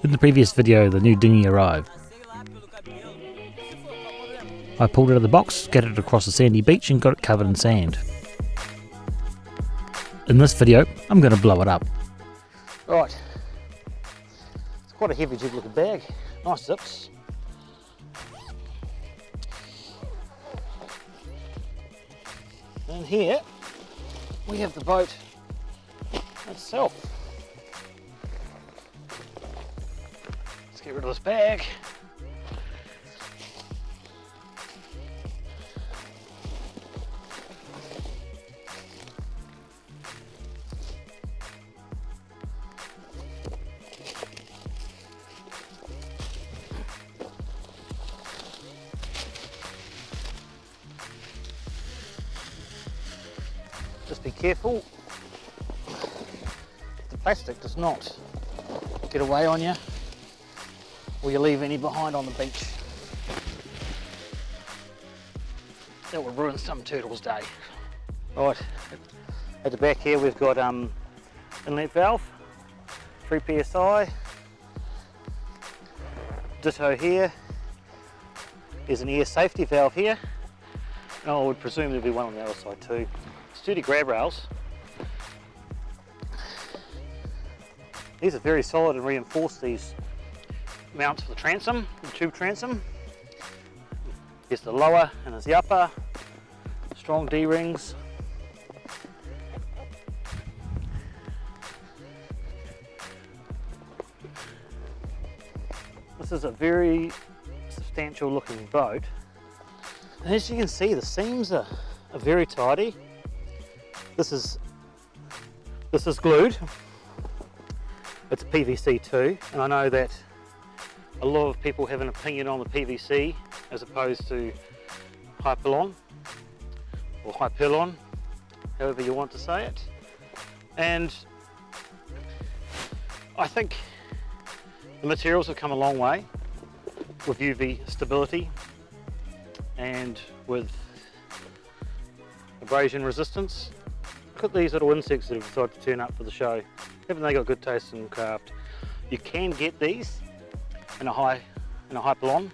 In the previous video, the new dinghy arrived. I pulled it out of the box, scattered it across a sandy beach and got it covered in sand. In this video, I'm going to blow it up. Right, it's quite a heavy jig looking bag, nice zips. And here we have the boat itself. Let's get rid of this bag. Just be careful, the plastic does not get away on you or you leave any behind on the beach. That would ruin some turtle's day. Right, at the back here we've got inlet valve, 3 psi. Ditto here. There's an air safety valve here. And I would presume there'll be one on the other side too. Sturdy grab rails. These are very solid and reinforced, these mounts for the transom, the tube transom. Here's the lower and there's the upper. Strong D-rings. This is a very substantial looking boat. And as you can see, the seams are very tidy. This is glued. It's PVC too, and I know that a lot of people have an opinion on the PVC as opposed to Hypalon or Hypalon, however you want to say it. And I think the materials have come a long way with UV stability and with abrasion resistance. Look at these little insects that have decided to turn up for the show. Haven't they got good taste in craft? You can get these in a Hypalon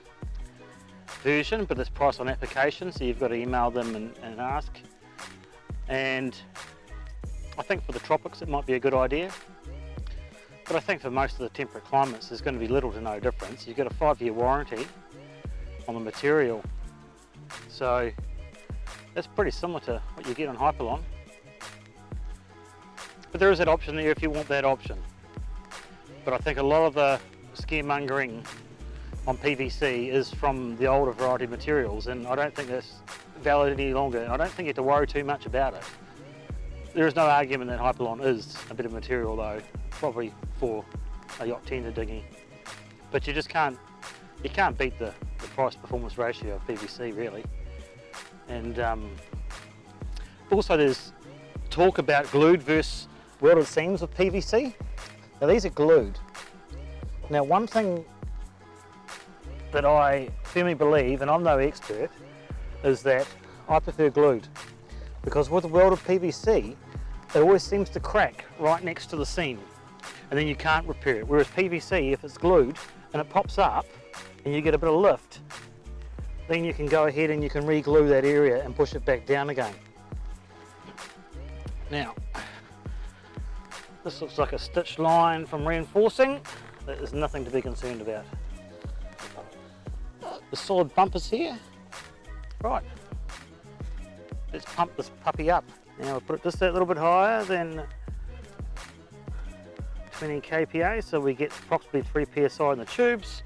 version, but it's priced on application, so you've got to email them and ask. And I think for the tropics it might be a good idea, but I think for most of the temperate climates there's going to be little to no difference. You've got a 5-year warranty on the material, so that's pretty similar to what you get on Hypalon. But there is that option there if you want that option. But I think a lot of the scaremongering on PVC is from the older variety materials, and I don't think that's valid any longer. I don't think you have to worry too much about it. There is no argument that Hypalon is a better material though, probably for a yacht tender dinghy. But you just can't beat the price performance ratio of PVC really. And also there's talk about glued versus welded seams of PVC. Now these are glued. Now one thing that I firmly believe, and I'm no expert, is that I prefer glued. Because with welded PVC, it always seems to crack right next to the seam. And then you can't repair it. Whereas PVC, if it's glued and it pops up and you get a bit of lift, then you can go ahead and you can re-glue that area and push it back down again. Now, this looks like a stitched line from reinforcing. There's nothing to be concerned about. The solid bumpers here. Right, let's pump this puppy up. Now we'll put it just that little bit higher than 20 kPa, so we get approximately 3 psi in the tubes.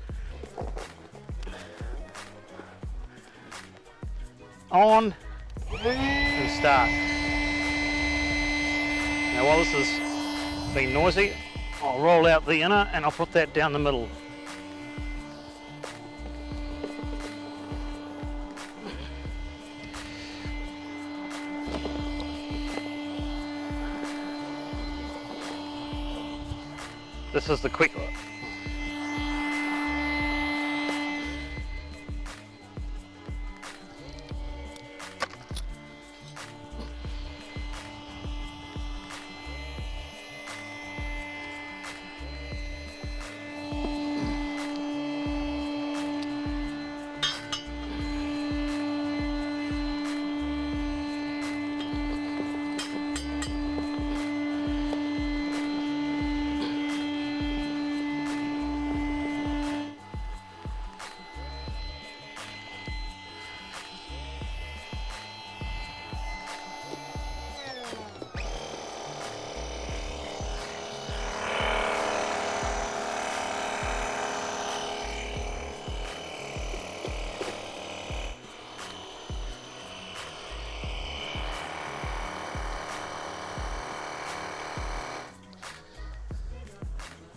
On and start. Now while this is being noisy, I'll roll out the inner and I'll put that down the middle. This is the quick one.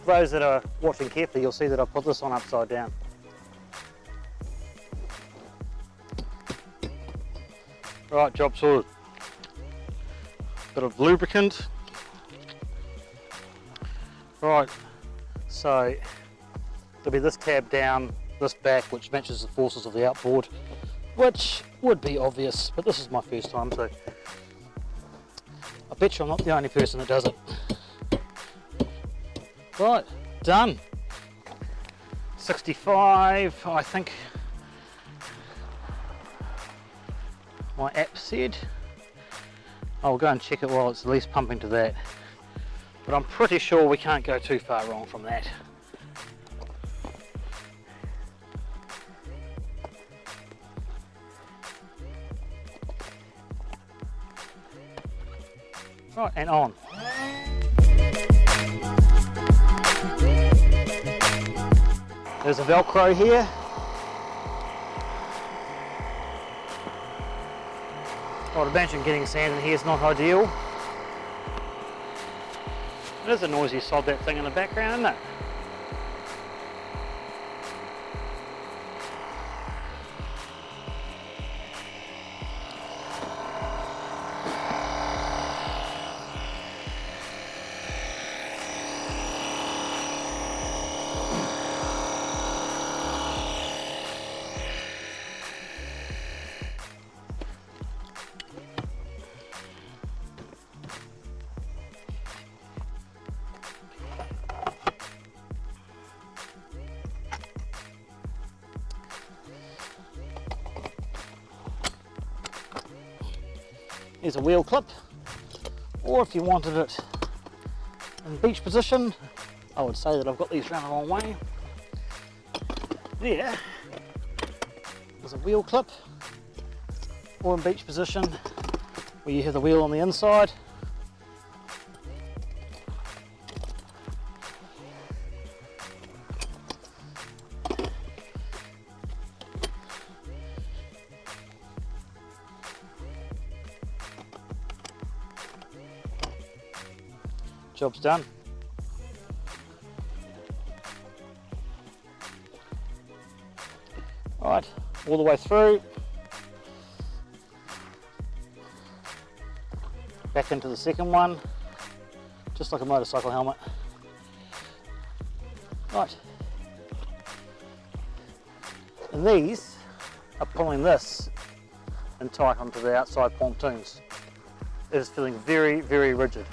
For those that are watching carefully, you'll see that I put this on upside down. Right, job sorted. Bit of lubricant. Right, so there'll be this tab down this back which matches the forces of the outboard, which would be obvious, but this is my first time, so I bet you I'm not the only person that does it. Right, done. 65, I think my app said. I'll go and check it while it's at least pumping to that. But I'm pretty sure we can't go too far wrong from that. Right, and on. There's a Velcro here. I would imagine getting sand in here is not ideal. It is a noisy sod, that thing in the background, isn't it? Here's a wheel clip, or if you wanted it in beach position, I would say that I've got these round the wrong way. There's a wheel clip, or in beach position where you have the wheel on the inside. Job's done. Right, all the way through. Back into the second one, just like a motorcycle helmet. Right. And these are pulling this in tight onto the outside pontoons. It is feeling very, very rigid.